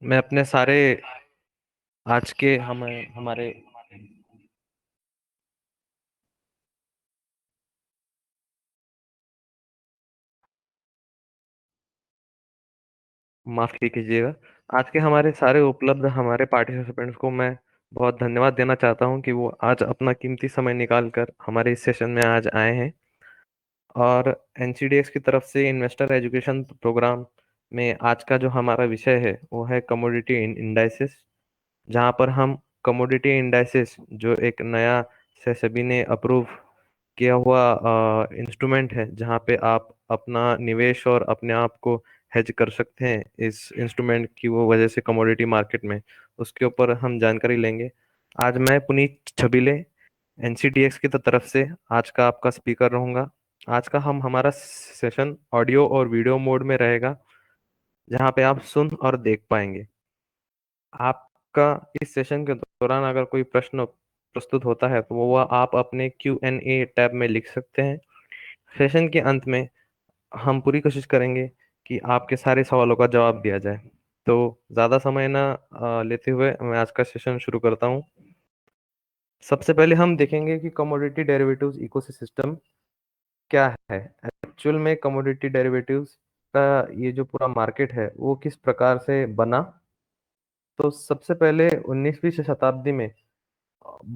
मैं अपने सारे आज के हमारे माफ कीजिएगा। आज के हमारे सारे उपलब्ध हमारे पार्टिसिपेंट्स को मैं बहुत धन्यवाद देना चाहता हूं कि वो आज अपना कीमती समय निकाल कर हमारे इस सेशन में आज आए हैं। और एनसीडीएक्स की तरफ से इन्वेस्टर एजुकेशन प्रोग्राम में आज का जो हमारा विषय है वो है कमोडिटी इंडाइसेस, जहां पर हम कमोडिटी इंडाइसेस जो एक नया सेबी ने अप्रूव किया हुआ इंस्ट्रूमेंट है, जहां पे आप अपना निवेश और अपने आप को हेज कर सकते हैं इस इंस्ट्रूमेंट की वो वजह से कमोडिटी मार्केट में, उसके ऊपर हम जानकारी लेंगे। आज मैं पुनीत छबिले एनसीडीएक्स की तरफ से आज का आपका स्पीकर रहूंगा। आज का हमारा सेशन ऑडियो और वीडियो मोड में रहेगा, जहां पे आप सुन और देख पाएंगे। आपका इस सेशन के दौरान अगर कोई प्रश्न प्रस्तुत होता है तो वो आप अपने Q&A टैब में लिख सकते हैं। सेशन के अंत में हम पूरी कोशिश करेंगे कि आपके सारे सवालों का जवाब दिया जाए। तो ज़्यादा समय ना लेते हुए मैं आज का सेशन शुरू करता हूँ। सबसे पहले हम देखेंगे कि कमोडिटी डेरिवेटिव्स इकोसिस्टम क्या है। एक्चुअल में कमोडिटी डेरिवेटिव्स का ये जो पूरा मार्केट है वो किस प्रकार से बना। तो सबसे पहले 19वीं शताब्दी में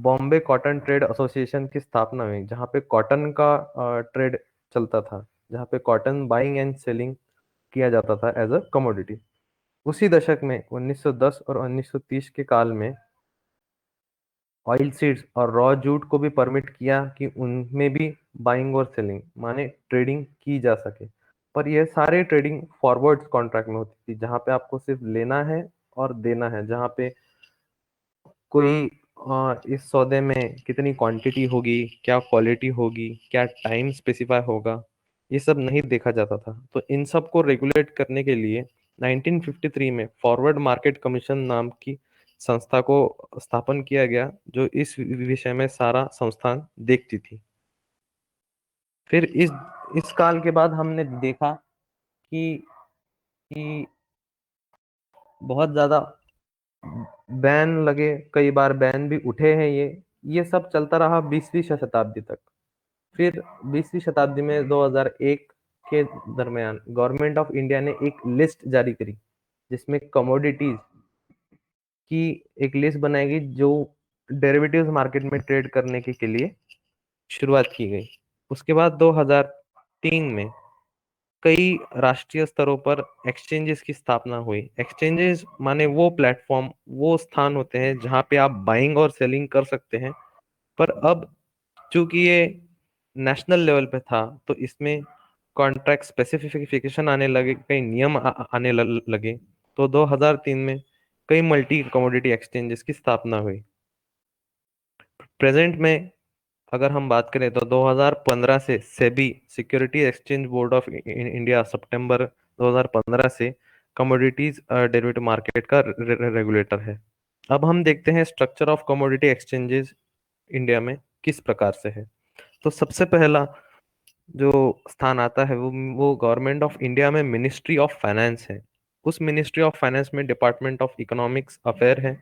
बॉम्बे कॉटन ट्रेड एसोसिएशन की स्थापना हुई, जहाँ पे कॉटन का ट्रेड चलता था, जहाँ पे कॉटन बाइंग एंड सेलिंग किया जाता था एज अ कमोडिटी। उसी दशक में 1910 और 1930 के काल में ऑयल सीड्स और रॉ जूट को भी परमिट किया कि उनमें भी बाइंग और सेलिंग माने ट्रेडिंग की जा सके। पर यह सारे ट्रेडिंग फॉरवर्ड कॉन्ट्रैक्ट में होती थी, जहाँ पे आपको सिर्फ लेना है और देना है, जहाँ पे कोई इस सौदे में कितनी क्वांटिटी होगी, क्या क्वालिटी होगी, क्या टाइम स्पेसिफाई होगा, ये सब नहीं देखा जाता था। तो इन सब को रेगुलेट करने के लिए 1953 में फॉरवर्ड मार्केट कमीशन नाम की संस्था को स्थापन किया गया, जो इस विषय में सारा संस्थान देखती थी। फिर इस काल के बाद हमने देखा कि बहुत ज्यादा बैन लगे, कई बार बैन भी उठे हैं। ये सब चलता रहा 20वीं शताब्दी तक। फिर 20वीं शताब्दी में 2001 के दरमियान गवर्नमेंट ऑफ इंडिया ने एक लिस्ट जारी करी, जिसमें कमोडिटीज की एक लिस्ट बनाएगी जो डेरिवेटिव्स मार्केट में ट्रेड करने के लिए शुरुआत की गई। उसके बाद 2003 में कई राष्ट्रीय स्तरों पर एक्सचेंजेस की स्थापना हुई। एक्सचेंजेस माने वो प्लेटफॉर्म, वो स्थान होते हैं जहां पे आप बाइंग और सेलिंग कर सकते हैं। पर अब चूंकि ये नेशनल लेवल पे था, तो इसमें कॉन्ट्रैक्ट स्पेसिफिकेशन आने लगे, कई नियम आने लगे। तो 2003 में कई मल्टी कमोडिटी एक्सचेंजेस की स्थापना हुई। प्रेजेंट में अगर हम बात करें तो 2015 से SEBI security exchange board of India सितंबर 2015 से कमोडिटीज डेरिवेटिव मार्केट का रेगुलेटर है। अब हम देखते हैं structure of commodity exchanges India में किस प्रकार से है। तो सबसे पहला जो स्थान आता है वो गवर्नमेंट ऑफ इंडिया में मिनिस्ट्री ऑफ फाइनेंस है। उस मिनिस्ट्री ऑफ फाइनेंस में डिपार्टमेंट ऑफ इकोनॉमिक्स अफेयर है,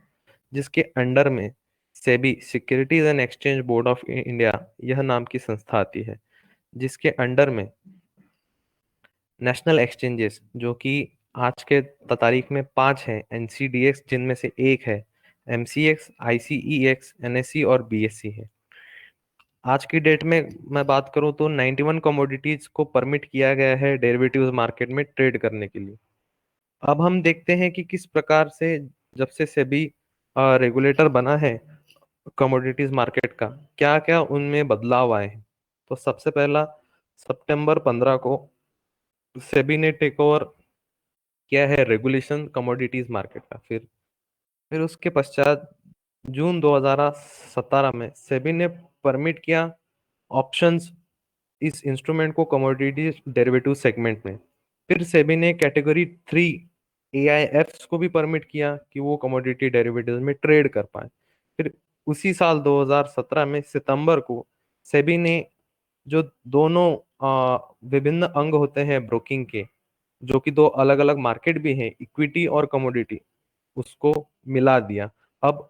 जिसके अंडर में SEBI securities and exchange board of India यह नाम की संस्था आती है, जिसके अंडर में नेशनल एक्सचेंजेस जो कि आज के तारीख में 5 हैं, एनसीडीएक्स जिनमें से एक है, एमसीएक्स, आईसीईएक्स, एनएससी और बीएससी है। आज की डेट में मैं बात करूं तो 91 कमोडिटीज को परमिट किया गया है डेरिवेटिव्स मार्केट में ट्रेड करने के लिए। अब हम देखते हैं कि किस प्रकार से जब से सेबी रेगुलेटर बना है कमोडिटीज मार्केट का, क्या क्या उनमें बदलाव आए हैं। तो सबसे पहला, सितंबर 15 को सेबी ने टेक ओवर किया है रेगुलेशन कमोडिटीज मार्केट का। फिर उसके पश्चात जून 2017 में सेबी ने परमिट किया ऑप्शंस इस इंस्ट्रूमेंट को कमोडिटी डेरिवेटिव सेगमेंट में। फिर सेबी ने कैटेगरी 3 एआईएफ्स को भी परमिट किया कि वो कमोडिटी डेरिवेटिव में ट्रेड कर पाए। फिर उसी साल 2017 में सितंबर को सेबी ने जो दोनों विभिन्न अंग होते हैं ब्रोकिंग के, जो कि दो अलग अलग मार्केट भी हैं, इक्विटी और कमोडिटी, उसको मिला दिया। अब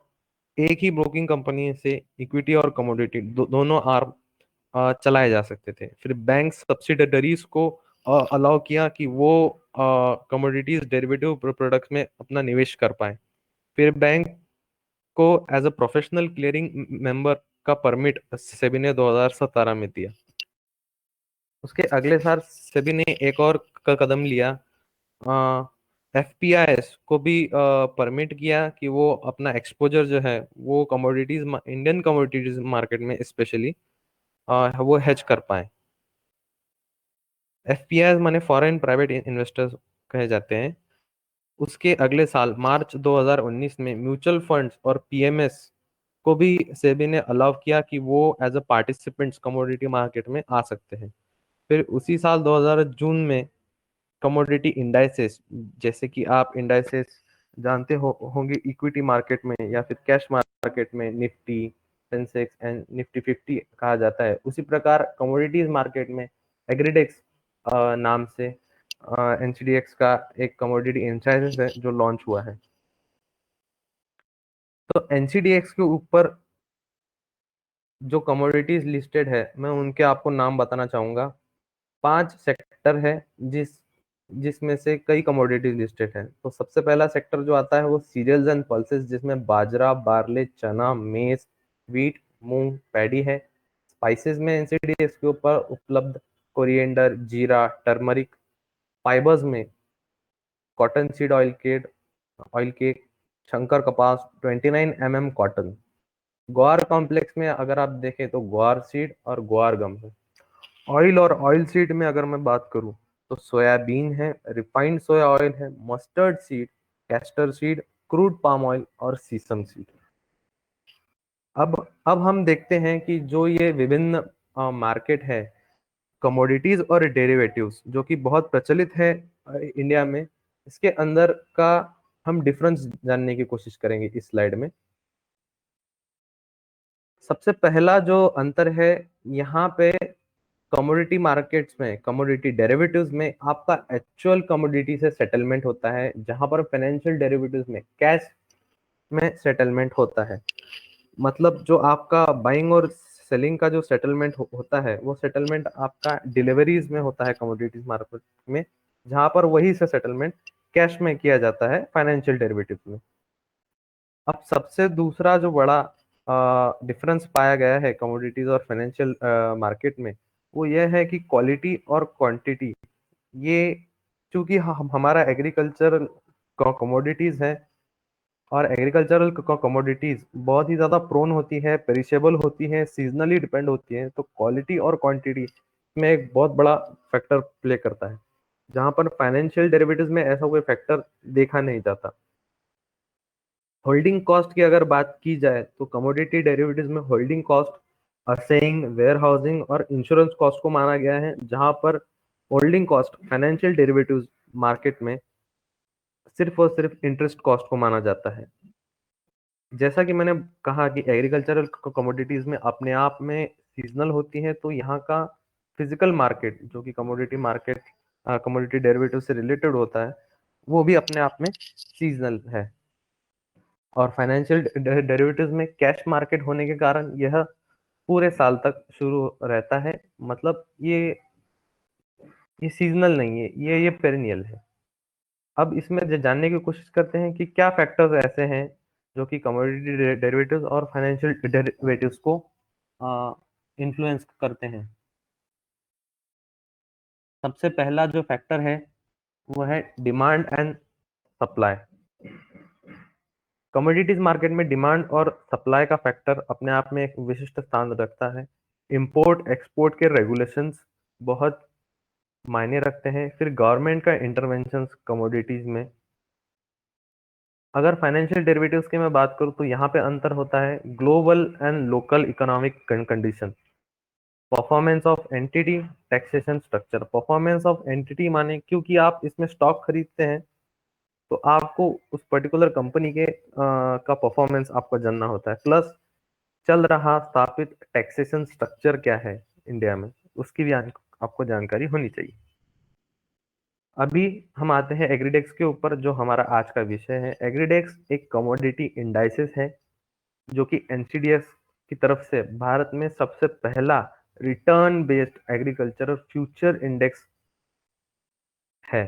एक ही ब्रोकिंग कंपनी से इक्विटी और कमोडिटी दोनों आर्म चलाए जा सकते थे। फिर बैंक सब्सिडरीज को अलाउ किया कि वो कमोडिटीज डेरिवेटिव प्रोडक्ट्स में अपना निवेश कर पाए। फिर बैंक को as a professional clearing member का परमिट सेबी ने 2017 में दिया। उसके अगले साल सेबी ने एक और कदम लिया, एफपीआईएस को भी परमिट किया कि वो अपना एक्सपोजर जो है वो कमोडिटीज, इंडियन कमोडिटीज मार्केट में स्पेशली वो हेज कर पाए। एफपीआईएस माने फॉरेन प्राइवेट इन्वेस्टर्स कहे जाते हैं। उसके अगले साल मार्च 2019 में म्यूचुअल फंड्स और पीएमएस को भी सेबी ने अलाउ किया कि वो as a participants commodity market में आ सकते हैं। फिर उसी साल 2000 जून में कमोडिटी इंडाइसेस, जैसे कि आप इंडाइसेस जानते होंगे इक्विटी मार्केट में या फिर कैश मार्केट में निफ्टी, सेंसेक्स एंड निफ्टी 50 कहा जाता है, उसी प्रकार कमोडिटीज मार्केट में एग्रीडेक्स नाम से एनसीडीएक्स का एक कमोडिटी इंडाइसेस है जो लॉन्च हुआ है। तो एनसीडीएक्स के ऊपर जो कमोडिटीज लिस्टेड है मैं उनके आपको नाम बताना चाहूंगा। 5 सेक्टर है जिसमें से कई कमोडिटीज लिस्टेड है। तो सबसे पहला सेक्टर जो आता है वो सीरियल्स एंड पल्सेस, जिसमें बाजरा, बार्ले, चना, मेज, व्हीट, मूंग, पैडी है। स्पाइसेस में एनसीडीएक्स के ऊपर उपलब्ध कोरिएंडर, जीरा, टर्मरिक। फाइबर्स में cotton seed oil cake, Shankar कपास, 29 कॉटन। ग्वार कॉम्प्लेक्स में अगर आप देखें तो ग्वार सीड और ग्वार गम है। ऑयल और ऑयल सीड में अगर मैं बात करूं तो सोयाबीन है, रिफाइंड सोया ऑयल है, mustard seed, castor seed, crude palm oil और सीसम सीड। अब हम देखते हैं कि जो ये विभिन्न मार्केट है कमोडिटीज और डेरिवेटिव्स जो कि बहुत प्रचलित है इंडिया में, इसके अंदर का हम डिफरेंस जानने की कोशिश करेंगे इस स्लाइड में। सबसे पहला जो अंतर है यहाँ पे, कमोडिटी मार्केट्स में, कमोडिटी डेरिवेटिव्स में आपका एक्चुअल कमोडिटी से सेटलमेंट होता है, जहां पर फाइनेंशियल डेरिवेटिव्स में कैश में सेटलमेंट होता है। मतलब जो आपका बाइंग और सेलिंग का जो सेटलमेंट होता है वो सेटलमेंट आपका डिलीवरीज में होता है कमोडिटीज मार्केट में, जहां पर वही से सेटलमेंट कैश में किया जाता है फाइनेंशियल डेरिवेटिव्स में। अब सबसे दूसरा जो बड़ा डिफरेंस पाया गया है कमोडिटीज और फाइनेंशियल मार्केट में, वो ये है कि क्वालिटी और क्वांटिटी। ये चूंकि हम हमारा एग्रीकल्चरल कमोडिटीज है और एग्रीकल्चरल कमोडिटीज बहुत ही ज्यादा प्रोन होती है, पेरिशेबल होती है, सीजनली डिपेंड होती है, तो क्वालिटी और क्वांटिटी में एक बहुत बड़ा फैक्टर प्ले करता है, जहां पर फाइनेंशियल डेरिवेटिव्स में ऐसा कोई फैक्टर देखा नहीं जाता। होल्डिंग कॉस्ट की अगर बात की जाए तो कमोडिटी डेरिवेटिव्स में होल्डिंग कॉस्ट, असेइंग, वेयर हाउसिंग और इंश्योरेंस कॉस्ट को माना गया है, जहां पर holding cost financial derivatives market में सिर्फ और सिर्फ इंटरेस्ट कॉस्ट को माना जाता है। जैसा कि मैंने कहा कि एग्रीकल्चरल कमोडिटीज में अपने आप में सीजनल होती है, तो यहाँ का फिजिकल मार्केट जो कि कमोडिटी मार्केट कमोडिटी डेरिवेटिव से रिलेटेड होता है वो भी अपने आप में सीजनल है। और फाइनेंशियल डेरिवेटिव्स में कैश मार्केट होने के कारण यह पूरे साल तक शुरू रहता है। मतलब ये सीजनल नहीं है, ये पेरिनियल है। अब इसमें जानने की कोशिश करते हैं कि क्या फैक्टर्स ऐसे हैं जो कि कमोडिटी डेरिवेटिव्स और फाइनेंशियल डेरिवेटिव्स को इन्फ्लुएंस करते हैं। सबसे पहला जो फैक्टर है वो है demand and supply. Commodities market में डिमांड और सप्लाई का फैक्टर अपने आप में एक विशिष्ट स्थान रखता है। इंपोर्ट एक्सपोर्ट के रेगुलेशंस बहुत मायने रखते हैं। फिर गवर्नमेंट का इंटरवेंशन कमोडिटीज में। अगर फाइनेंशियल डेरिवेटिव्स की मैं बात करूं तो यहाँ पे अंतर होता है global and local economic condition, performance of entity, taxation structure. Performance of entity माने क्योंकि आप इसमें स्टॉक खरीदते हैं तो आपको उस पर्टिकुलर कंपनी के का परफॉर्मेंस आपको जानना होता है। प्लस चल रहा स्थापित टैक्सेशन स्ट्रक्चर क्या है इंडिया में, उसकी भी आपको जानकारी होनी चाहिए। अभी हम आते हैं एग्रीडेक्स के ऊपर, जो हमारा आज का विषय है। एग्रीडेक्स एक कमोडिटी इंडाइसेस है जो कि एनसीडीएस की तरफ से भारत में सबसे पहला return based agricultural future index है।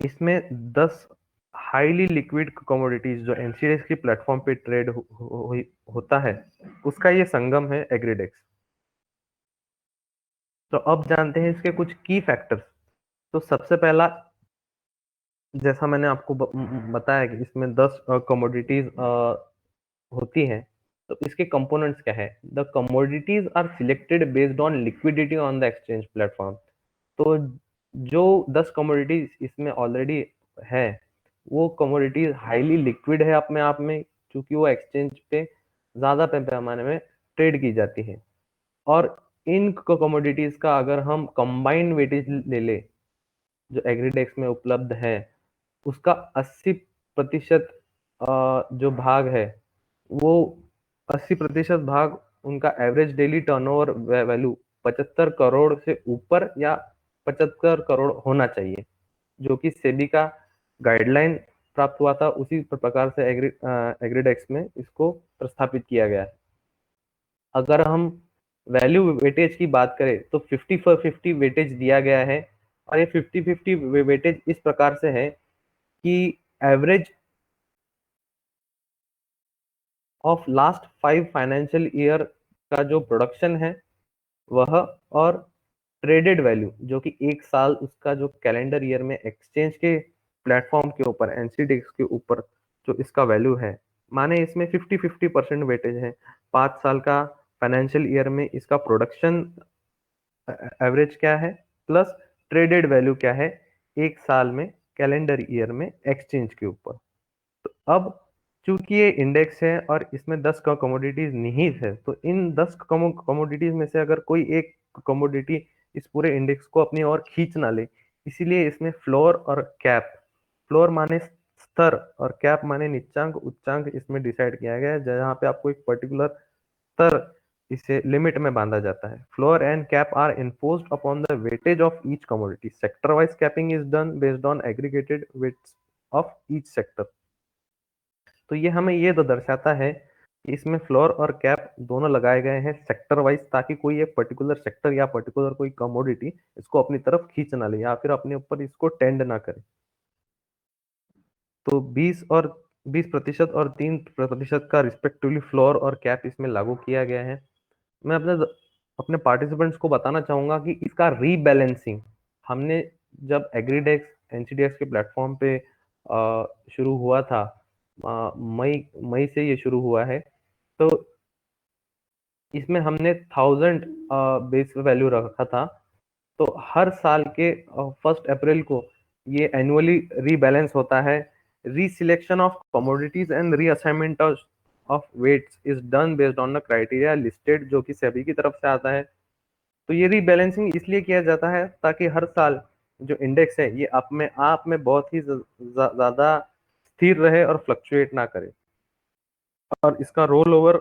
इसमें 10 हाईली लिक्विड कमोडिटीज जो एनसीडीएस की प्लेटफॉर्म पे ट्रेड होता है, उसका ये संगम है एग्रीडेक्स। तो अब जानते हैं इसके कुछ की फैक्टर्स। तो सबसे पहला, जैसा मैंने आपको बताया कि इसमें 10 कमोडिटीज होती हैं, तो इसके कंपोनेंट्स क्या है? The commodities are selected based on liquidity on the exchange platform. तो जो 10 कमोडिटीज इसमें ऑलरेडी है, वो कमोडिटीज हाईली लिक्विड है अपने आप में, क्योंकि वो एक्सचेंज पे ज्यादा पैमाने में ट्रेड की जाती है। और इन कमोडिटीज का अगर हम कंबाइंड वेटेज ले ले, जो एग्रीडेक्स में उपलब्ध है, उसका 80% जो भाग है, वो 80% भाग उनका average daily turnover value 75 crore से ऊपर या 75 करोड़ होना चाहिए, जो कि सेबी का गाइडलाइन प्राप्त हुआ था। उसी प्रकार से एग्रीडेक्स में इसको प्रस्थापित किया गया है। अगर हम वैल्यू वेटेज की बात करें तो 50/50 वेटेज दिया गया है। और ये 50/50 वेटेज इस प्रकार से है कि average of last 5 financial year का जो प्रोडक्शन है वह, और ट्रेडेड वैल्यू जो कि एक साल उसका जो कैलेंडर ईयर में एक्सचेंज के प्लेटफॉर्म के ऊपर, एनसीडीएक्स के ऊपर जो इसका वैल्यू है, माने इसमें 50-50% वेटेज है। 5 साल का फाइनेंशियल ईयर में इसका प्रोडक्शन एवरेज क्या है, प्लस ट्रेडेड वैल्यू क्या है एक साल में कैलेंडर ईयर में एक्सचेंज के ऊपर। तो अब चूंकि ये इंडेक्स है और इसमें 10 का कमोडिटीज निहित है, तो इन 10 कमोडिटीज में से अगर कोई एक कमोडिटी इस पूरे इंडेक्स को अपनी ओर खींच ना ले, इसीलिए इसमें फ्लोर और कैप, फ्लोर माने स्तर और कैप माने नीचांक उच्चांक, इसमें डिसाइड किया गया है, जहाँ पे आपको एक पर्टिकुलर स्तर, इसे लिमिट में बांधा जाता है। Floor and cap are imposed upon the weightage of each commodity. Sector wise capping is done based on aggregated weights of each sector. तो ये हमें ये तो दर्शाता है कि इसमें फ्लोर और कैप दोनों लगाए गए हैं सेक्टर वाइज, ताकि कोई एक पर्टिकुलर सेक्टर या पर्टिकुलर कोई कमोडिटी इसको अपनी तरफ खींच ना ले या फिर अपने ऊपर इसको टेंड ना करे। तो 20% और 3% का रिस्पेक्टिवली फ्लोर और कैप इसमें लागू किया गया है। मैं अपने अपने पार्टिसिपेंट्स को बताना चाहूंगा कि इसका रीबैलेंसिंग हमने जब एग्रीडेक्स एनसीडीएक्स के प्लेटफॉर्म पे शुरू हुआ था, मई मई से ये शुरू हुआ है। तो इसमें हमने 1000 बेस वैल्यू रखा था। तो हर साल के 1 अप्रैल को ये एनुअली रीबैलेंस होता है। Reselection of commodities and reassignment of weights is done based on the criteria listed, जो कि सेबी की तरफ से आता है। तो ये रीबैलेंसिंग इसलिए किया जाता है ताकि हर साल जो इंडेक्स है ये अपने आप में बहुत ही ज्यादा स्थिर रहे और फ्लक्चुएट ना करे। और इसका रोल ओवर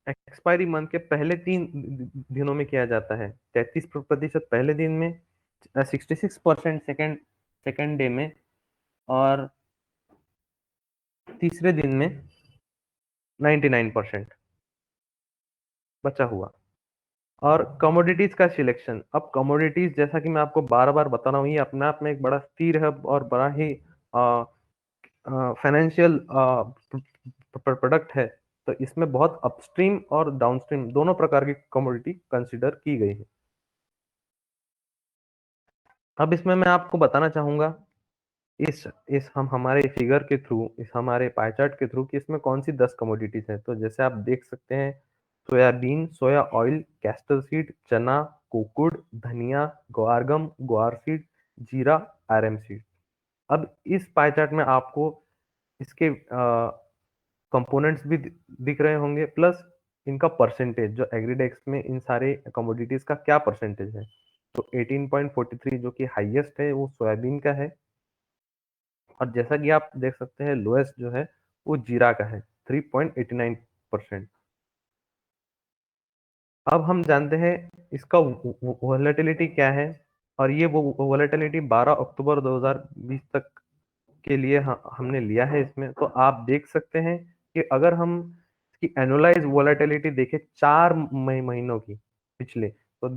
एक्सपायरी मंथ के पहले 3 दिनों में किया जाता है। 33% पहले दिन में, 66% सेकेंड सेकेंड डे में, और तीसरे दिन में 99% बचा हुआ। और कमोडिटीज का सिलेक्शन, अब कमोडिटीज जैसा कि मैं आपको बार बार बता रहा हूँ, ये अपने आप में एक बड़ा स्थिर है और बड़ा ही फाइनेंशियल प्रोडक्ट है। तो इसमें बहुत अपस्ट्रीम और डाउनस्ट्रीम दोनों प्रकार की कमोडिटी कंसिडर की गई है। अब इसमें मैं आपको बताना चाहूंगा इस हम हमारे फिगर के थ्रू, इस हमारे पाई चार्ट के थ्रू, कि इसमें कौन सी 10 कमोडिटीज हैं। तो जैसे आप देख सकते हैं, सोयाबीन, सोया ऑयल, कैस्टर सीड, चना, कोकुड़, धनिया, ग्वारगम, ग्वार सीड, जीरा, आरएम सीड। अब इस पाई चार्ट में आपको इसके कंपोनेंट्स भी दिख रहे होंगे, प्लस इनका परसेंटेज, जो एग्रीडेक्स में इन सारे कमोडिटीज का क्या परसेंटेज है। तो 18.43 जो कि हाईएस्ट है वो सोयाबीन का है। और जैसा कि आप देख सकते हैं, लोएस्ट जो है वो जीरा का है, 3.89%। अब हम जानते हैं इसका वोलेटिलिटी क्या है। और ये वो वोलेटिलिटी 12 अक्टूबर 2020 तक के लिए हमने लिया है इसमें। तो आप देख सकते हैं कि अगर हम इसकी एनुअलाइज वोलेटिलिटी देखें 4 महीनों की पिछले, तो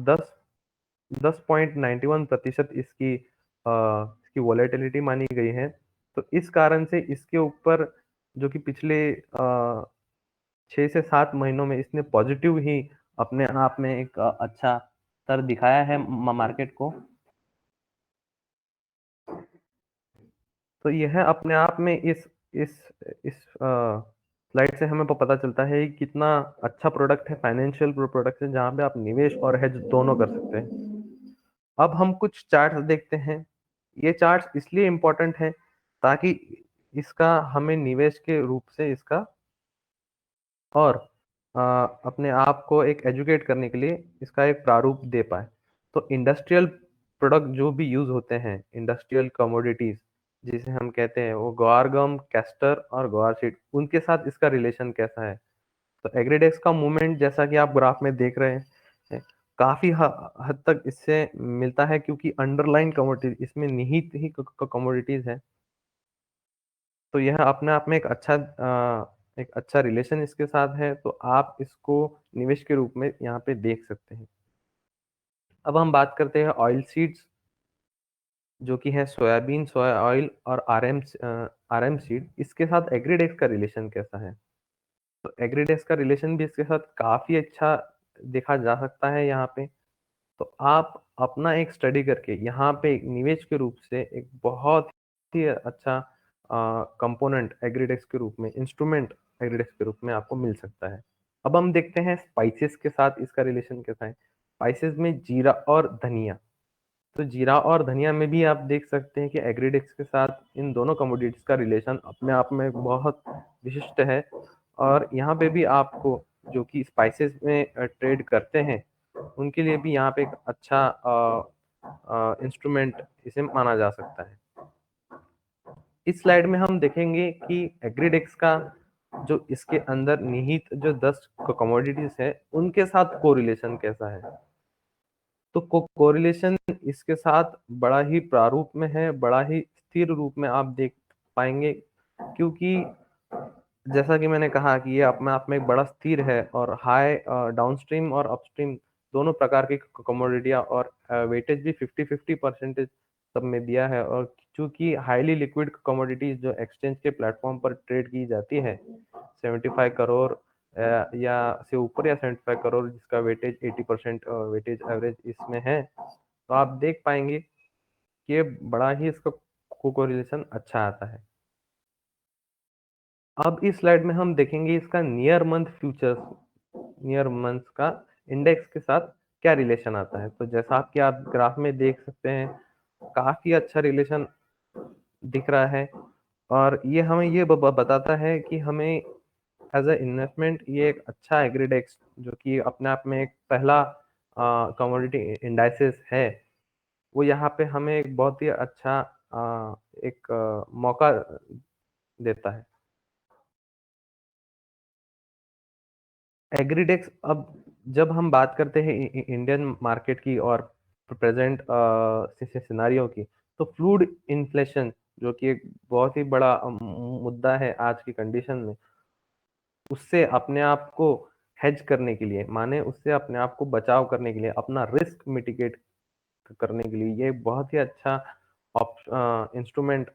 10.91% इसकी वोलेटिलिटी मानी गई है। तो इस कारण से इसके ऊपर जो कि पिछले 6 से 7 महीनों में इसने पॉजिटिव ही अपने आप में एक अच्छा स्तर दिखाया है मार्केट को। तो यह अपने आप में इस स्लाइड से हमें पता चलता है कि कितना अच्छा प्रोडक्ट है, फाइनेंशियल प्रोडक्ट है जहां पे आप निवेश और हेज दोनों कर सकते हैं। अब हम कुछ चार्ट्स देखते हैं। ये चार्ट्स इसलिए इम्पोर्टेंट है ताकि इसका हमें निवेश के रूप से इसका और अपने आप को एक एजुकेट करने के लिए इसका एक प्रारूप दे पाए। तो इंडस्ट्रियल प्रोडक्ट जो भी यूज होते हैं, इंडस्ट्रियल कमोडिटीज जिसे हम कहते हैं, वो ग्वार गम, कैस्टर और ग्वार सीड, उनके साथ इसका रिलेशन कैसा है। तो एग्रीडेक्स का मूवमेंट जैसा कि आप ग्राफ में देख रहे हैं, काफी हद तक इससे मिलता है क्योंकि अंडरलाइन कमोडिटीज इसमें निहित ही कमोडिटीज है। तो यह अपने आप में एक अच्छा रिलेशन इसके साथ है, तो आप इसको निवेश के रूप में यहाँ पे देख सकते हैं। अब हम बात करते हैं ऑयल सीड्स, जो कि है सोयाबीन, सोया ऑयल और आरएम सीड। इसके साथ एग्रीडेक्स का रिलेशन कैसा है? तो एग्रीडेक्स का रिलेशन भी इसके साथ काफी अच्छा देखा जा सकता है यहाँ पे। तो आप अपना एक स्टडी करके यहाँ पे एक निवेश के रूप से एक बहुत ही अच्छा कंपोनेंट एग्रीडेक्स के रूप में, इंस्ट्रूमेंट एग्रीडेक्स के रूप में आपको मिल सकता है। अब हम देखते हैं स्पाइसेस के साथ इसका रिलेशन कैसा है। स्पाइसेस में जीरा और धनिया। तो जीरा और धनिया में भी आप देख सकते हैं कि एग्रीडेक्स के साथ इन दोनों कमोडिटीज का रिलेशन अपने आप में बहुत विशिष्ट है। और यहाँ पे भी आपको जो कि स्पाइसेस में ट्रेड करते हैं उनके लिए भी यहाँ पे एक अच्छा इंस्ट्रूमेंट इसे माना जा सकता है। इस स्लाइड में हम देखेंगे कि एग्रीडेक्स का जो इसके अंदर निहित जो 10 कमोडिटीज है उनके साथ कोरिलेशन कैसा है। तो कोरिलेशन इसके साथ बड़ा ही प्रारूप में है, बड़ा ही स्थिर रूप में आप देख पाएंगे, क्योंकि जैसा कि मैंने कहा कि ये अपने आप में एक बड़ा स्थिर है और हाई डाउनस्ट्रीम और अपस्ट्रीम दोनों प्रकार की कमोडिटियां, और वेटेज भी 50-50% सब में दिया है। और चूंकि हाईली लिक्विड कमोडिटीज जो एक्सचेंज के प्लेटफॉर्म पर ट्रेड की जाती है, 75 करोड़ या से ऊपर, या 75 करोड़ जिसका वेटेज 80% वेटेज एवरेज इसमें है, तो आप देख पाएंगे कि ये बड़ा ही इसका कोरिलेशन अच्छा आता है। अब इस स्लाइड में हम देखेंगे इसका near month futures, near month का इंडेक्स के साथ क्या रिलेशन आता है। तो जैसा आपके आप ग्राफ में देख सकते हैं, काफी अच्छा रिलेशन दिख रहा है। और ये हमें ये बताता है कि हमें एज अ इन्वेस्टमेंट ये एक अच्छा एग्रीडेक्स, जो कि अपने आप में एक पहला कमोडिटी इंडाइसेस है, वो यहाँ पे हमें एक बहुत ही अच्छा एक मौका देता है। एग्रीडेक्स, अब जब हम बात करते हैं इंडियन मार्केट की और प्रेजेंट सिनारियो की, तो फ्लूड इन्फ्लेशन जो कि एक बहुत ही बड़ा मुद्दा है आज की कंडीशन में, उससे अपने आप को हेज करने के लिए, माने उससे अपने आप को बचाव करने के लिए, अपना रिस्क मिटिगेट करने के लिए, ये बहुत ही अच्छा इंस्ट्रूमेंट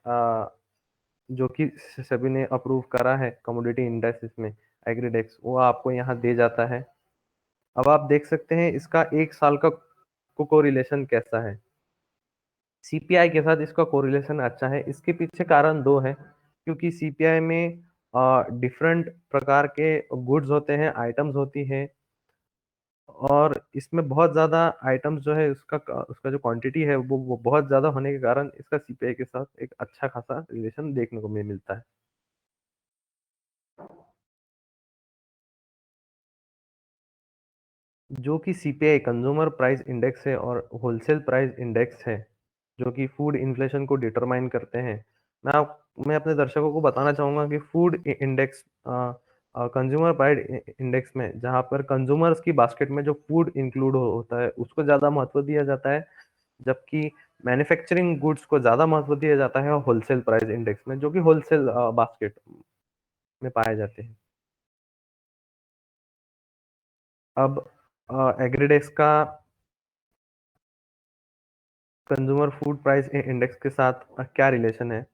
जो कि सभी ने अप्रूव करा है कमोडिटी इंडेक्सेस में, एग्रीडेक्स, वो आपको यहाँ दे जाता है। अब आप देख सकते हैं इसका एक साल का कोरिलेशन कैसा है। सीपीआई के साथ इसका कोरिलेशन अच्छा है। इसके पीछे कारण दो है, क्योंकि सीपीआई में डिफरेंट प्रकार के गुड्स होते हैं, आइटम्स होती है, और इसमें बहुत ज्यादा आइटम्स जो है उसका उसका जो क्वांटिटी है वो बहुत ज्यादा होने के कारण इसका सीपीआई के साथ एक अच्छा खासा रिलेशन देखने को मिलता है। जो कि सीपीआई कंज्यूमर प्राइस इंडेक्स है और होलसेल प्राइस इंडेक्स है, जो कि फूड इन्फ्लेशन को डिटरमाइन करते हैं। मैं अपने दर्शकों को बताना चाहूंगा कि food index, consumer price index में जहां पर कंज्यूमर्स की बास्केट में जो फूड इंक्लूड होता है उसको ज्यादा महत्व दिया जाता है, जबकि मैन्युफैक्चरिंग गुड्स को ज़्यादा महत्व दिया जाता है होलसेल प्राइस इंडेक्स में, जो कि होलसेल बास्केट में पाए जाते हैं। अब एग्रीडेक्स का कंज्यूमर फूड प्राइस इंडेक्स के साथ क्या रिलेशन है,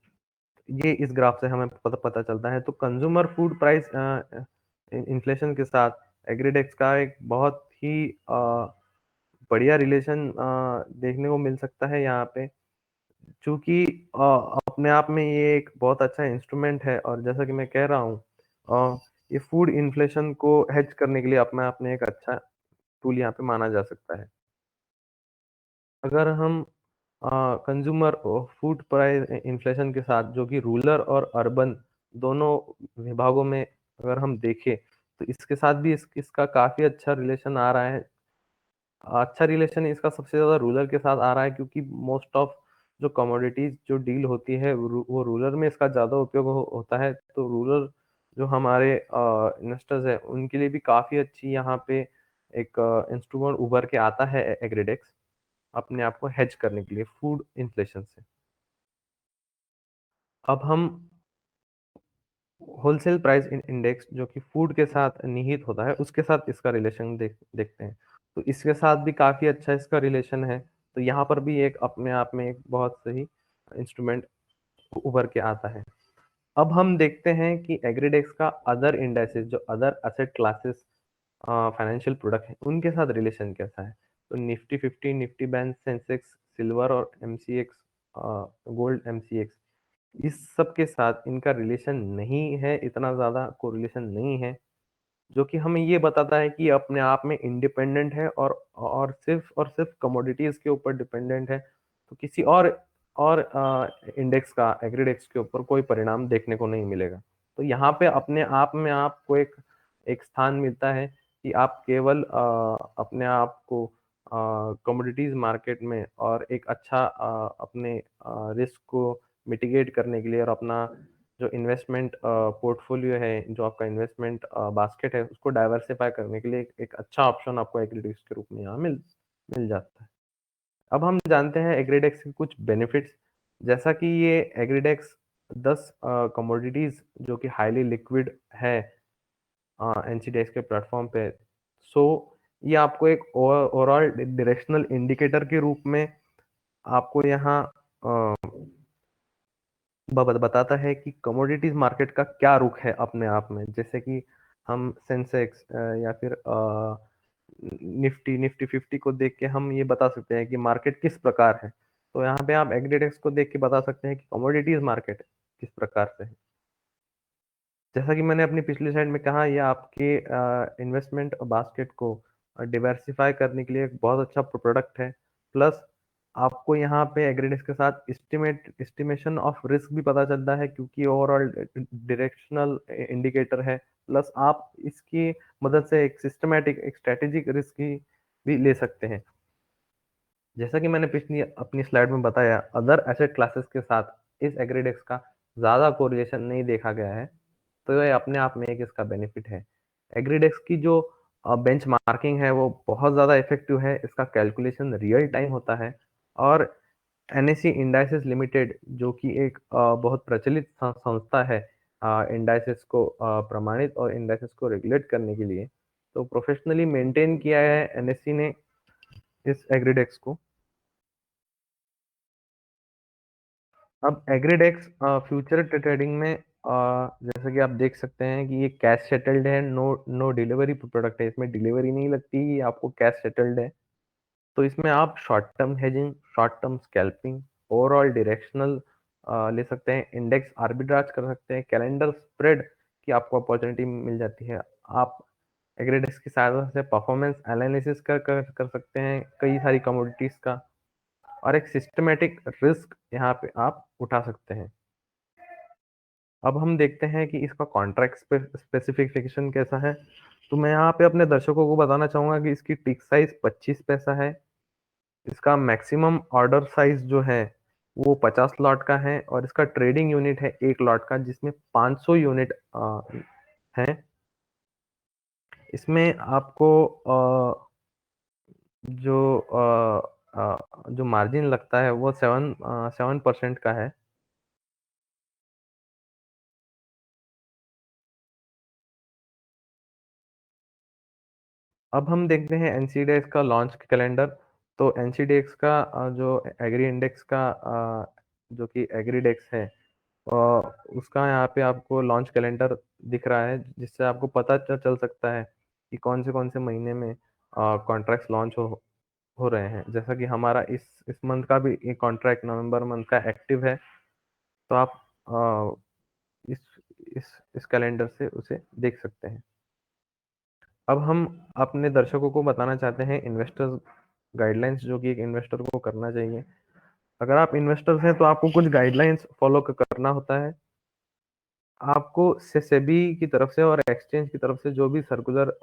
ये इस ग्राफ से हमें पता पता चलता है। तो कंज्यूमर फूड प्राइस इन्फ्लेशन के साथ एग्रीडेक्स का एक बहुत ही बढ़िया रिलेशन देखने को मिल सकता है यहाँ पे, चूँकि अपने आप में ये एक बहुत अच्छा इंस्ट्रूमेंट है, और जैसा कि मैं कह रहा हूँ ये फूड इन्फ्लेशन को हेज करने के लिए अपने आप में एक अच्छा टूल यहाँ पे माना जा सकता है। अगर हम कंज्यूमर फूड प्राइस इन्फ्लेशन के साथ, जो कि रूरल और अर्बन दोनों विभागों में अगर हम देखें, तो इसके साथ भी इसका काफ़ी अच्छा रिलेशन आ रहा है। अच्छा रिलेशन इसका सबसे ज़्यादा रूरल के साथ आ रहा है, क्योंकि मोस्ट ऑफ जो कमोडिटीज़ जो डील होती है वो रूरल में इसका ज़्यादा उपयोग होता है। तो रूरल जो हमारे इन्वेस्टर्स हैं, उनके लिए भी काफ़ी अच्छी यहाँ पे एक इंस्ट्रूमेंट उभर के आता है एग्रीडेक्स, अपने आप को हेज करने के लिए फूड इन्फ्लेशन से। अब हम होलसेल प्राइस इंडेक्स, जो कि फूड के साथ निहित होता है, उसके साथ इसका रिलेशन देखते हैं। तो इसके साथ भी काफ़ी अच्छा इसका रिलेशन है। तो यहाँ पर भी एक अपने आप में एक बहुत सही इंस्ट्रूमेंट उभर के आता है। अब हम देखते हैं कि एग्रीडेक्स का अदर इंडेक्सेस, जो other asset classes financial product हैं, उनके साथ रिलेशन कैसा है। तो Nifty 50, Nifty bank, Sensex, silver और एमसीएक्स, गोल्ड एमसीएक्स, इस सब के साथ इनका रिलेशन नहीं है, इतना ज़्यादा कोरिलेशन नहीं है, जो कि हमें ये बताता है कि ये अपने आप में इंडिपेंडेंट है, और सिर्फ़ कमोडिटीज़ के ऊपर डिपेंडेंट है। तो किसी और इंडेक्स का एग्रीडेक्स के ऊपर कोई परिणाम देखने को नहीं मिलेगा। तो यहाँ पे अपने आप में आपको एक एक स्थान मिलता है कि आप केवल अपने आप को कमोडिटीज़ मार्केट में और एक अच्छा अपने रिस्क को मिटिगेट करने के लिए, और अपना जो इन्वेस्टमेंट पोर्टफोलियो है, जो आपका इन्वेस्टमेंट बास्केट है, उसको डाइवर्सिफ़ाई करने के लिए एक एक अच्छा ऑप्शन आपको एग्रीडेक्स के रूप में यहाँ मिल मिल जाता है। अब हम जानते हैं एग्रीडेक्स के कुछ बेनिफिट्स, जैसा कि ये एग्रीडेक्स 10 कमोडिटीज़ जो कि हाइली लिक्विड है एनसीडीएक्स के प्लेटफ़ॉर्म पे। सो ये आपको एक ओवरऑल डायरेक्शनल इंडिकेटर के रूप में आपको यहाँ अ बताता है कि कमोडिटीज मार्केट का क्या रुख है अपने आप में। जैसे कि हम सेंसेक्स या फिर निफ्टी 50 को देख के हम ये बता सकते हैं कि मार्केट किस प्रकार है। तो यहाँ पे आप एग्रीडेक्स को देख के बता सकते हैं कि कमोडिटीज मार्केट किस प्रकार से है। जैसा कि मैंने अपनी पिछली स्लाइड में कहा, ये आपके इन्वेस्टमेंट बास्केट को डिवर्सिफाई करने के लिए एक बहुत अच्छा प्रोडक्ट है। प्लस आपको यहाँ पे एग्रीडेक्स के साथ एस्टिमेशन ऑफ रिस्क भी पता चलता है, क्योंकि ओवरऑल डायरेक्शनल इंडिकेटर है। प्लस आप इसकी मदद से एक सिस्टमैटिक एक स्ट्रेटेजिक रिस्क भी ले सकते हैं। जैसा कि मैंने पिछली अपनी स्लाइड में बताया, अदर एसेट क्लासेस के साथ इस एग्रीडेक्स का ज़्यादा कोरिलेशन नहीं देखा गया है। तो ये अपने आप में एक इसका बेनिफिट है। एग्रीडेक्स की जो बेंचमार्किंग है वो बहुत ज़्यादा इफ़ेक्टिव है, इसका कैलकुलेशन रियल टाइम होता है, और एनएससी इंडाइसेस लिमिटेड, जो कि एक बहुत प्रचलित संस्था है इंडाइसेस को प्रमाणित और इंडाइसेस को रेगुलेट करने के लिए, तो प्रोफेशनली मेंटेन किया है एनएससी ने इस एग्रीडेक्स को। अब एग्रीडेक्स फ्यूचर ट्रेडिंग में जैसा कि आप देख सकते हैं कि ये कैश सेटल्ड है, नो नो डिलीवरी प्रोडक्ट है, इसमें डिलीवरी नहीं लगती, ये आपको कैश सेटल्ड है। तो इसमें आप short term hedging, short term scalping, overall directional ले सकते हैं, इंडेक्स आर्बिट्राज कर सकते हैं, कैलेंडर स्प्रेड की आपको अपॉर्चुनिटी मिल जाती है। आप एग्रीडेक्स की सहायता से परफॉर्मेंस एनालिसिस कर सकते हैं कई सारी कमोडिटीज का, और एक सिस्टमैटिक रिस्क यहाँ पे आप उठा सकते हैं। अब हम देखते हैं कि इसका कॉन्ट्रैक्ट स्पेसिफिकेशन कैसा है। तो मैं यहाँ पे अपने दर्शकों को बताना चाहूँगा कि इसकी टिक साइज़ 25 पैसा है। इसका मैक्सिमम ऑर्डर साइज़ जो है, वो 50 लॉट का है, और इसका ट्रेडिंग यूनिट है 1 लॉट का, जिसमें 500 यूनिट हैं। इसमें आपको जो जो मार्जिन लगता है वो 7% का है। अब हम देखते हैं एनसीडीएक्स का लॉन्च कैलेंडर। तो एनसीडीएक्स का जो एग्री इंडेक्स का जो कि एग्रीडेक्स है, अ, उसका यहाँ पे आपको लॉन्च कैलेंडर दिख रहा है, जिससे आपको पता चल सकता है कि कौन से महीने में कॉन्ट्रैक्ट्स लॉन्च हो रहे हैं। जैसा कि हमारा इस मंथ का भी एक कॉन्ट्रैक्ट नवंबर मंथ का एक्टिव है। तो आप इस इस कैलेंडर से उसे देख सकते हैं। अब हम अपने दर्शकों को बताना चाहते हैं इन्वेस्टर्स गाइडलाइंस, जो कि एक इन्वेस्टर को करना चाहिए। अगर आप इन्वेस्टर्स हैं तो आपको कुछ गाइडलाइंस फॉलो करना होता है। आपको सेबी की तरफ से और एक्सचेंज की तरफ से जो भी सर्कुलर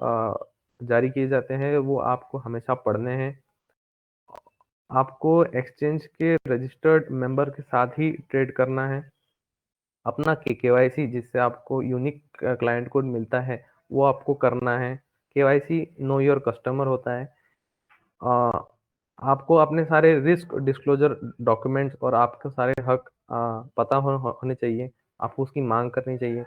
जारी किए जाते हैं वो आपको हमेशा पढ़ने हैं। आपको एक्सचेंज के रजिस्टर्ड मेंबर के साथ ही ट्रेड करना है। अपना केवाईसी, जिससे आपको यूनिक क्लाइंट कोड मिलता है, वो आपको करना है। केवाईसी नो योर कस्टमर होता है। अ, आपको अपने सारे रिस्क डिस्क्लोजर डॉक्यूमेंट्स और आपके सारे हक पता होने चाहिए। आपको उसकी मांग करनी चाहिए।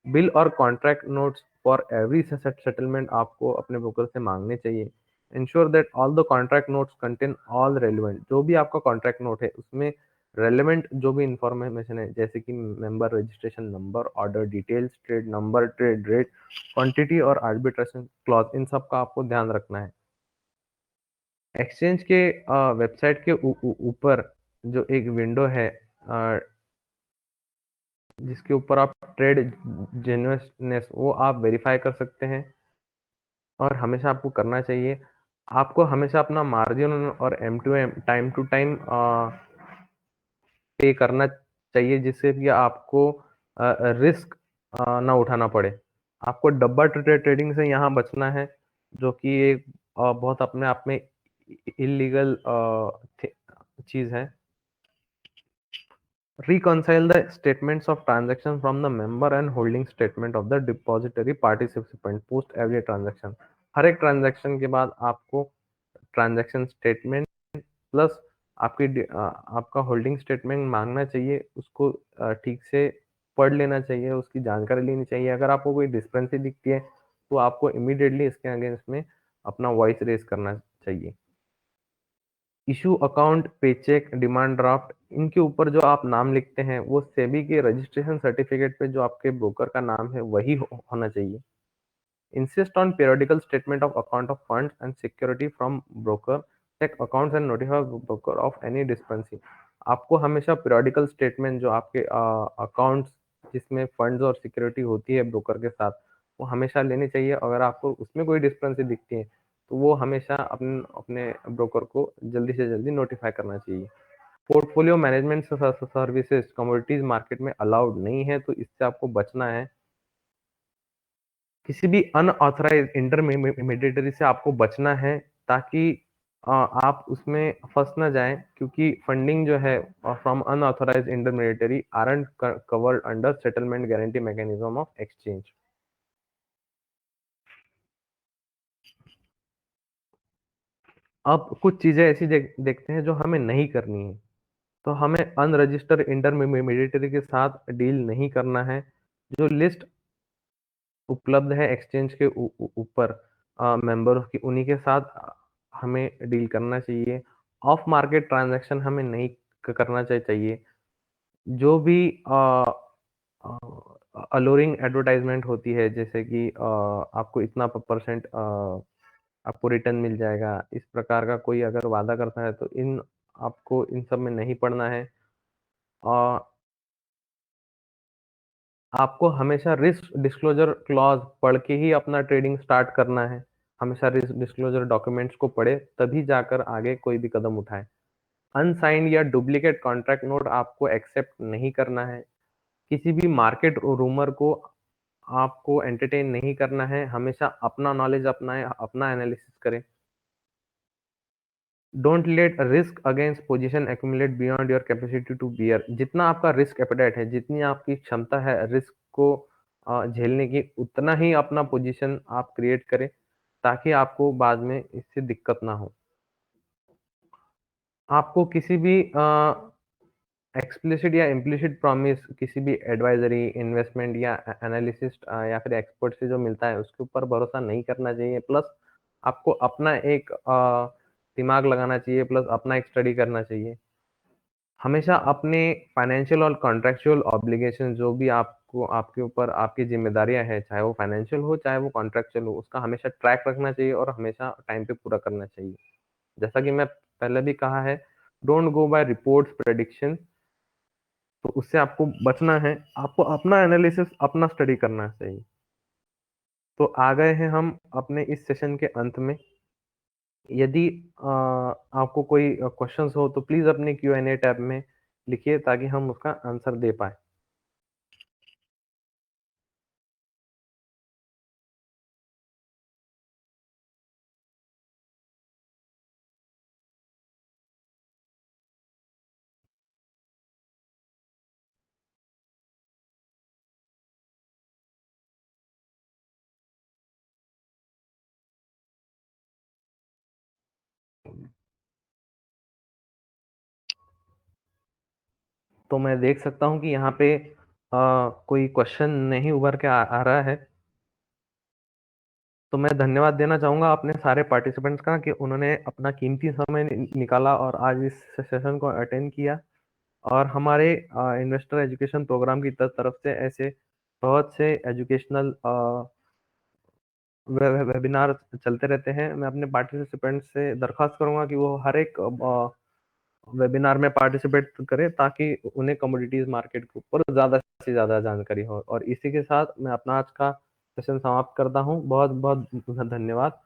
बिल और contract notes for every settlement आपको अपने ब्रोकर से मांगने चाहिए। Ensure that all the contract notes contain all relevant, जो भी आपका कॉन्ट्रैक्ट नोट है उसमें रेलिवेंट जो भी इंफॉर्मेशन है, जैसे कि member registration number, order details, trade number, trade rate, quantity और आर्बिट्रेशन क्लॉज, इन सब का आपको ध्यान रखना है। एक्सचेंज के वेबसाइट के ऊपर जो एक विंडो है, अ, जिसके ऊपर आप ट्रेड जेन्युइननेस वो आप वेरीफाई कर सकते हैं, और हमेशा आपको करना चाहिए। आपको हमेशा अपना मार्जिन और M to M time to time पे करना चाहिए, जिससे कि आपको रिस्क ना उठाना पड़े। आपको डब्बा ट्रेडिंग से यहाँ बचना है, जो कि एक बहुत अपने आप में इलीगल चीज है। Reconcile the statements of transaction from the member and holding statement of the depository participant post every transaction। हर एक ट्रांजैक्शन के बाद आपको ट्रांजैक्शन स्टेटमेंट प्लस आपका होल्डिंग स्टेटमेंट मांगना चाहिए। उसको ठीक से पढ़ लेना चाहिए, उसकी जानकारी लेनी चाहिए। अगर आपको कोई डिस्क्रिपेंसी दिखती है तो आपको इमीडिएटली इसके अगेंस्ट में अपना वॉइस रेज करना चाहिए। Issue account, paycheque, demand draft, इनके ऊपर जो आप नाम लिखते हैं वो सेबी के रजिस्ट्रेशन सर्टिफिकेट पे जो आपके ब्रोकर का नाम है वही होना चाहिए। Insist on periodical statement of account of funds and security from broker, check accounts and notify broker of any discrepancy। आपको हमेशा periodical statement जो आपके अकाउंट्स जिसमें फंड्स और सिक्योरिटी होती है ब्रोकर के साथ, वो हमेशा लेनी चाहिए। अगर आपको उसमें कोई डिस्क्रिपेंसी दिखती है तो वो हमेशा अपने अपने ब्रोकर को जल्दी से जल्दी नोटिफाई करना चाहिए। Portfolio management services commodities market में अलाउड नहीं है, तो इससे आपको बचना है। किसी भी अनऑथराइज्ड इंटरमीडिएटरी से आपको बचना है, ताकि आप उसमें फंस ना जाएं, क्योंकि फंडिंग जो है from unauthorised intermediary aren't covered under settlement guarantee mechanism of exchange. अब कुछ चीजें ऐसी देखते हैं जो हमें नहीं करनी है। तो हमें अनरजिस्टर्ड इंटरमीडिएटरी के साथ डील नहीं करना है। जो लिस्ट उपलब्ध है एक्सचेंज के ऊपर मेंबर्स की, उन्हीं के साथ हमें डील करना चाहिए। ऑफ मार्केट ट्रांजैक्शन हमें नहीं करना चाहिए। जो भी अलोरिंग एडवर्टाइजमेंट होती है, जैसे कि आपको इतना परसेंट आपको रिटर्न मिल जाएगा, इस प्रकार का कोई अगर वादा करता है तो इन आपको इन सब में नहीं पड़ना है। अ, आपको हमेशा रिस्क डिस्क्लोजर क्लॉज पढ़ के ही अपना ट्रेडिंग स्टार्ट करना है। हमेशा रिस्क डिस्क्लोजर डॉक्यूमेंट्स को पढ़े, तभी जाकर आगे कोई भी कदम उठाएं। अनसाइंड या डुप्लीकेट कॉन्ट्रैक्ट नोट आपको एक्सेप्ट नहीं करना है। किसी भी मार्केट रूमर को आपको एंटरटेन नहीं करना है। हमेशा अपना नॉलेज अपनाएं, अपना एनालिसिस करें। Don't let risk against position accumulate beyond your capacity to bear. जितना आपका रिस्क एपेटाइट है, जितनी आपकी क्षमता है रिस्क को झेलने की, उतना ही अपना पोजीशन आप क्रिएट करें, ताकि आपको बाद में इससे दिक्कत ना हो। आपको किसी भी एक्सप्लिसिट या इम्प्लिसिट प्रॉमिस किसी भी एडवाइजरी, इन्वेस्टमेंट या एनालिसिस्ट या फिर एक्सपर्ट से जो मिलता है उसके ऊपर भरोसा नहीं करना चाहिए। प्लस आपको अपना एक दिमाग लगाना चाहिए, प्लस अपना एक स्टडी करना चाहिए। हमेशा अपने फाइनेंशियल और कॉन्ट्रैक्चुअल ऑब्लिगेशन जो भी आपको आपके ऊपर आपकी ज़िम्मेदारियाँ हैं, चाहे वो फाइनेंशियल हो, चाहे वो कॉन्ट्रैक्चुअल हो, उसका हमेशा ट्रैक रखना चाहिए और हमेशा टाइम पे पूरा करना चाहिए। जैसा कि मैं पहले भी कहा है, don't go by reports, prediction, तो उससे आपको बचना है। आपको अपना एनालिसिस, अपना स्टडी करना चाहिए। तो आ गए हैं हम अपने इस सेशन के अंत में। यदि आपको कोई क्वेश्चंस हो तो प्लीज़ अपने Q&A टैब में लिखिए ताकि हम उसका आंसर दे पाएँ। तो मैं देख सकता हूँ कि यहाँ पे कोई क्वेश्चन नहीं उभर के आ रहा है। तो मैं धन्यवाद देना चाहूँगा अपने सारे पार्टिसिपेंट्स का कि उन्होंने अपना कीमती समय निकाला और आज इस सेशन को अटेंड किया। और हमारे इन्वेस्टर एजुकेशन प्रोग्राम की तरफ से ऐसे बहुत से एजुकेशनल वेबिनार चलते रहते हैं। मैं अपने पार्टिसिपेंट्स से दरख्वास्त करूँगा कि वो हर एक वेबिनार में पार्टिसिपेट करें ताकि उन्हें कमोडिटीज मार्केट के ऊपर ज़्यादा से ज़्यादा जानकारी हो। और इसी के साथ मैं अपना आज का सेशन समाप्त करता हूँ। बहुत बहुत धन्यवाद।